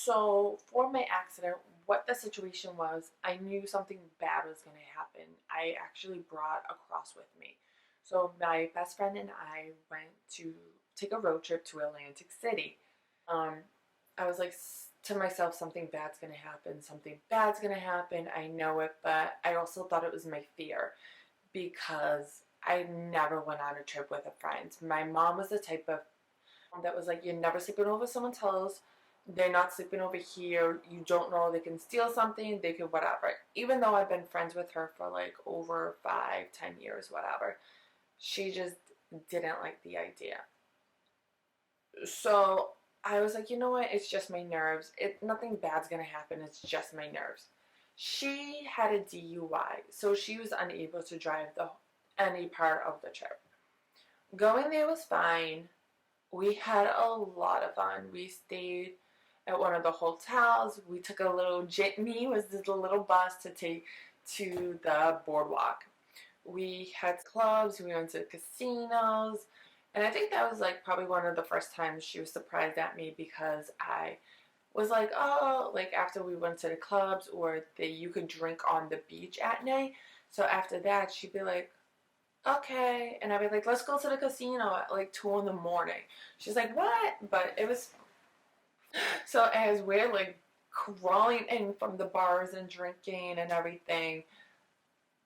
So for my accident, what the situation was, I knew something bad was going to happen. I actually brought a cross with me. So my best friend and I went to take a road trip to Atlantic City. Um, I was like to myself, something bad's going to happen. Something bad's going to happen. I know it, but I also thought it was my fear because I never went on a trip with a friend. My mom was the type of that was like, you're never sleeping over someone's house. They're not sleeping over here. You don't know, they can steal something. They could whatever. Even though I've been friends with her for like over 5, 10 years, whatever, she just didn't like the idea. So I was like, you know what? It's just my nerves. Nothing bad's gonna happen. It's just my nerves. She had a DUI, so she was unable to drive the any part of the trip. Going there was fine. We had a lot of fun. We stayed at one of the hotels. We took a little jitney, was this little bus to take to the boardwalk. We had clubs, we went to casinos, and I think that was like probably one of the first times she was surprised at me because I was like, oh, like after we went to the clubs or you could drink on the beach at night. So after that, she'd be like, okay. And I'd be like, let's go to the casino at like 2 in the morning. She's like, what? But it was, so as we're like crawling in from the bars and drinking and everything,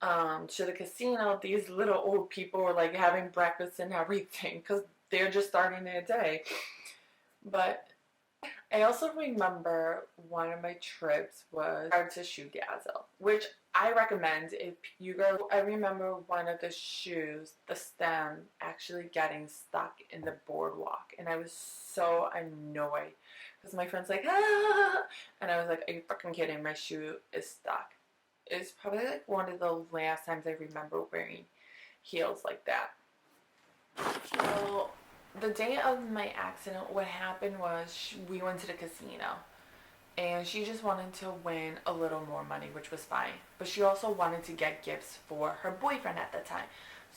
to the casino, these little old people were like having breakfast and everything because they're just starting their day. But I also remember one of my trips was to Shoegazzle, which I recommend if you go. I remember one of the shoes, the stem, actually getting stuck in the boardwalk, and I was so annoyed because my friend's like, ah, and I was like, are you fucking kidding? My shoe is stuck. It's probably like one of the last times I remember wearing heels like that. So the day of my accident, what happened was we went to the casino and she just wanted to win a little more money, which was fine. But she also wanted to get gifts for her boyfriend at the time.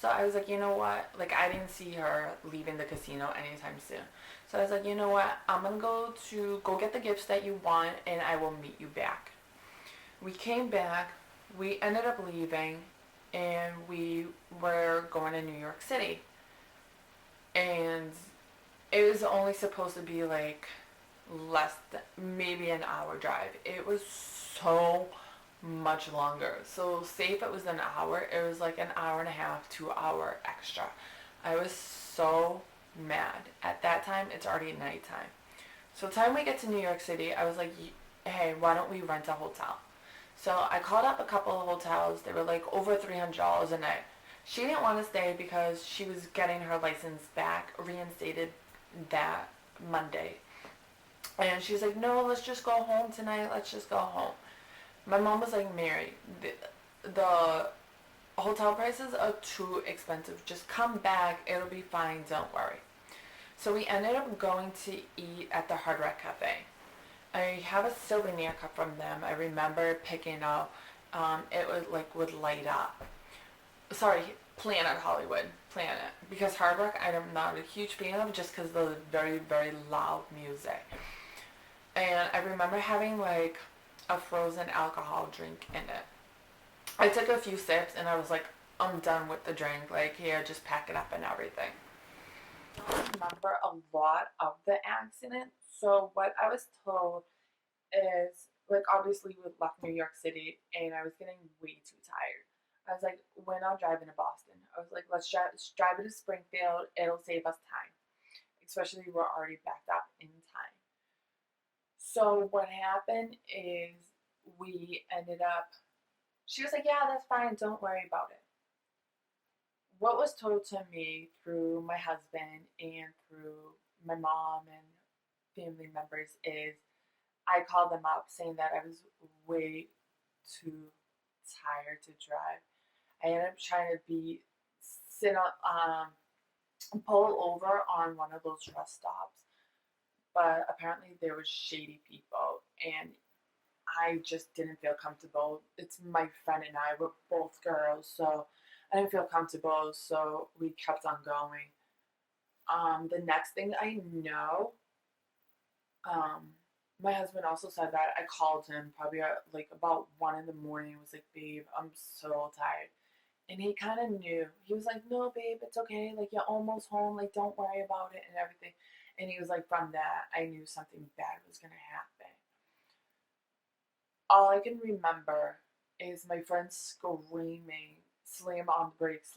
So I was like, you know what? Like, I didn't see her leaving the casino anytime soon. So I was like, you know what? I'm gonna go get the gifts that you want, and I will meet you back. We came back. We ended up leaving, and we were going to New York City. And it was only supposed to be like less than maybe an hour drive. It was so much longer. So say if it was an hour, it was like an hour and a half, 2 hour extra. I was so mad. At that time, it's already nighttime. So the time we get to New York City, I was like, hey, why don't we rent a hotel? So I called up a couple of hotels. They were like over $300 a night. She didn't want to stay because she was getting her license back, reinstated that Monday. And she's like, no, let's just go home tonight. Let's just go home. My mom was like, Mary, the hotel prices are too expensive. Just come back. It'll be fine. Don't worry. So we ended up going to eat at the Hard Rock Cafe. I have a souvenir cup from them. I remember picking up. It would light up. Sorry, Planet Hollywood. Planet. Because Hard Rock I'm not a huge fan of just because of the very, very loud music. And I remember having like a frozen alcohol drink in it. I took a few sips and I was like, I'm done with the drink. Like, here, just pack it up and everything. I don't remember a lot of the accident. So what I was told is like obviously we left New York City and I was getting way too tired. I was like, we're not driving to Boston. I was like, let's drive it to Springfield. It'll save us time, especially we're already backed up in time. So what happened is we ended up. She was like, yeah, that's fine. Don't worry about it. What was told to me through my husband and through my mom and family members is I called them up saying that I was way too tired to drive. I ended up trying to sit on pull over on one of those rest stops, but apparently there was shady people, and I just didn't feel comfortable. It's my friend and I were both girls, so I didn't feel comfortable. So we kept on going. The next thing I know, um, My husband also said that I called him probably at like about 1 in the morning. I was like, babe, I'm so tired. And he kind of knew. He was like, no, babe, it's okay. Like, you're almost home. Like, don't worry about it and everything. And he was like, from that, I knew something bad was going to happen. All I can remember is my friend screaming, slam on the brakes.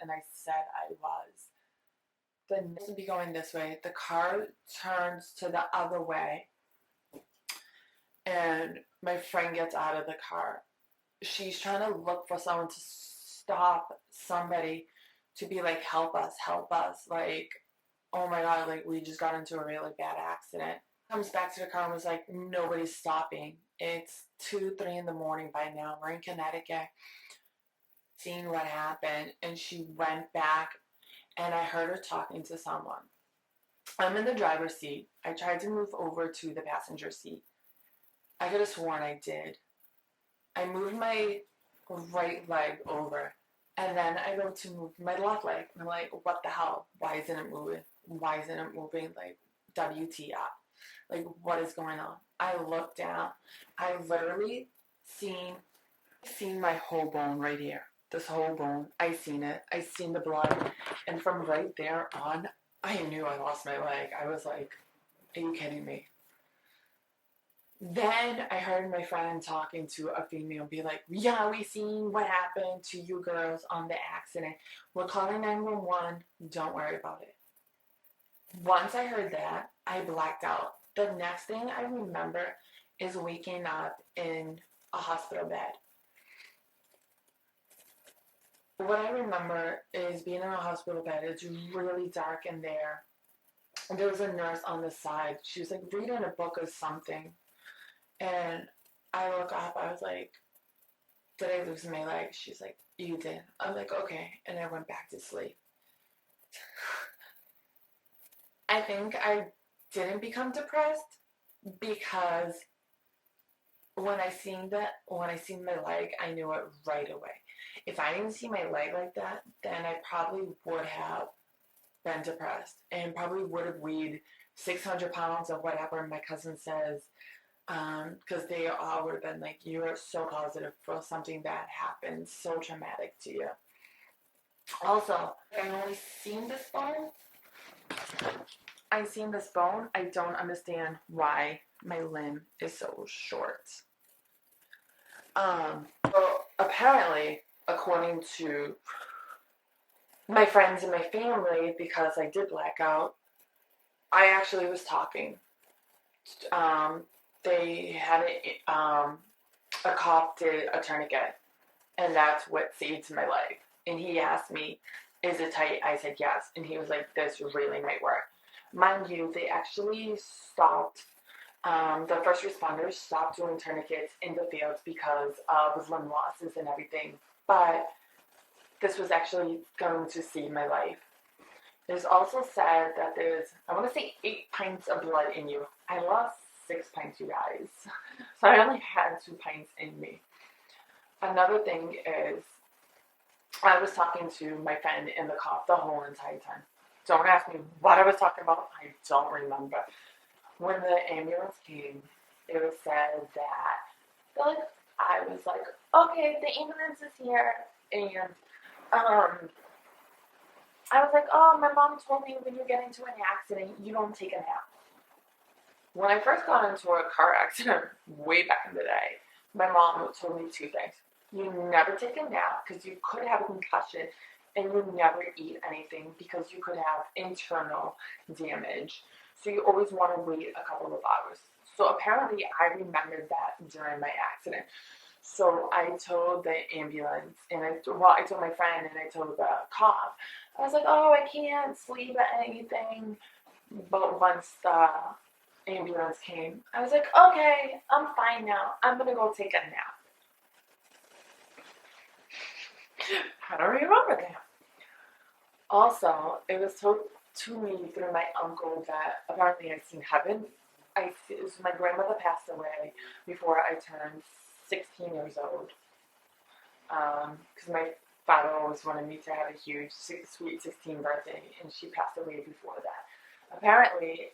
And I said I was. The next to be going this way. The car turns to the other way. And my friend gets out of the car. She's trying to look for someone to stop somebody to be like, help us. Like, oh my God, like we just got into a really bad accident. Comes back to the car and was like, nobody's stopping. It's 2, 3 in the morning by now. We're in Connecticut, seeing what happened. And she went back and I heard her talking to someone. I'm in the driver's seat. I tried to move over to the passenger seat. I could have sworn I did. I moved my right leg over, and then I go to move my left leg. And I'm like, what the hell? Why isn't it moving? Why isn't it moving? Like, WTF? Like, what is going on? I look down. I literally seen my whole bone right here. This whole bone. I seen it. I seen the blood. And from right there on, I knew I lost my leg. I was like, are you kidding me? Then I heard my friend talking to a female be like, yeah, we seen what happened to you girls on the accident. We're calling 911. Don't worry about it. Once I heard that, I blacked out. The next thing I remember is waking up in a hospital bed. What I remember is being in a hospital bed. It's really dark in there. And there was a nurse on the side. She was like reading a book or something. And I look up, I was like, did I lose my leg? She's like, you did. I'm like, okay. And I went back to sleep. I think I didn't become depressed because when I seen my leg, I knew it right away. If I didn't see my leg like that, then I probably would have been depressed and probably would have weighed 600 pounds of whatever my cousin says. Because they all would have been like, you are so positive for something that happened, so traumatic to you. Also, I only seen this bone. I don't understand why my limb is so short. Well, apparently, according to my friends and my family, because I did black out, I actually was talking. They had a cop did a tourniquet, and that's what saved my life. And he asked me, is it tight? I said yes. And he was like, this really might work. Mind you, they actually stopped, the first responders stopped doing tourniquets in the fields because of limb losses and everything. But this was actually going to save my life. There's also said that there's, I want to say 8 pints of blood in you. I lost 6 pints, you guys. So I only had 2 pints in me. Another thing is, I was talking to my friend in the car the whole entire time. Don't ask me what I was talking about. I don't remember. When the ambulance came, it was said that, I was like, okay, the ambulance is here. And I was like, oh, my mom told me when you get into an accident, you don't take a nap. When I first got into a car accident way back in the day, my mom told me 2 things. You never take a nap because you could have a concussion, and you never eat anything because you could have internal damage. So you always want to wait a couple of hours. So apparently I remembered that during my accident. So I told the ambulance, and I told my friend, and I told the cop. I was like, oh, I can't sleep at anything. But once the ambulance came, I was like, okay, I'm fine now. I'm going to go take a nap. I don't remember that. Also, it was told to me through my uncle that apparently I'd seen heaven. My grandmother passed away before I turned 16 years old. Because my father always wanted me to have a huge, sweet 16 birthday, and she passed away before that. Apparently,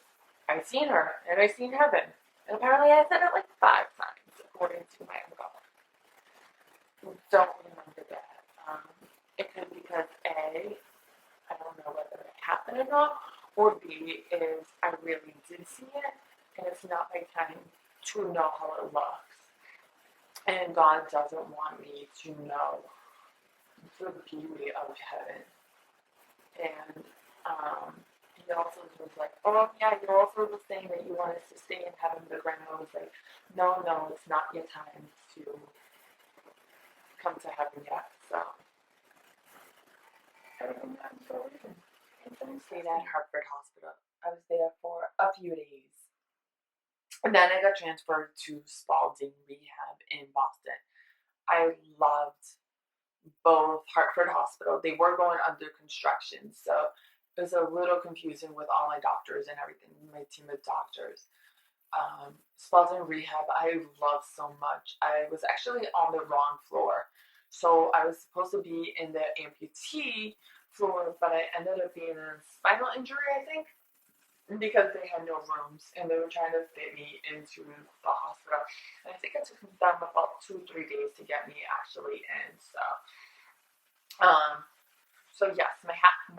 I seen her, and I seen heaven, And apparently I said it like 5 times, according to my uncle. Don't remember that. It could be because A, I don't know whether it happened or not, or B is I really did see it, and it's not my time to know how it looks. And God doesn't want me to know the beauty of heaven. And he also was like, oh yeah, you also were saying that you wanted to stay in heaven, but grandma was like, no, no, it's not your time to come to heaven yet. So I don't know, I'm so weird. I stayed at Hartford Hospital. I was there for a few days. And then I got transferred to Spalding Rehab in Boston. I loved both Hartford Hospital. They were going under construction, so it was a little confusing with all my doctors and everything, my team of doctors. Spalding Rehab, I love so much. I was actually on the wrong floor. So I was supposed to be in the amputee floor, but I ended up being in a spinal injury, I think, because they had no rooms and they were trying to fit me into the hospital. And I think it took them about 2-3 days to get me actually in. Um, so yes, my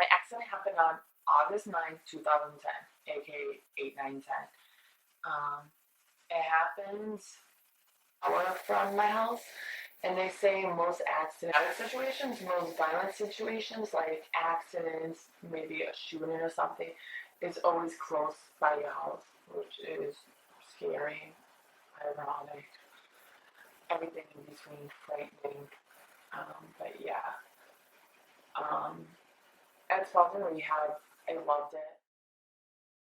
accident happened on August 9th, 2010, aka 8-9-10. It happened hour from my house, and they say most accident situations, most violent situations like accidents, maybe a shooting or something, is always close by your house, which is scary, ironic, everything in between, frightening. But yeah, at Spalding Rehab, I loved it.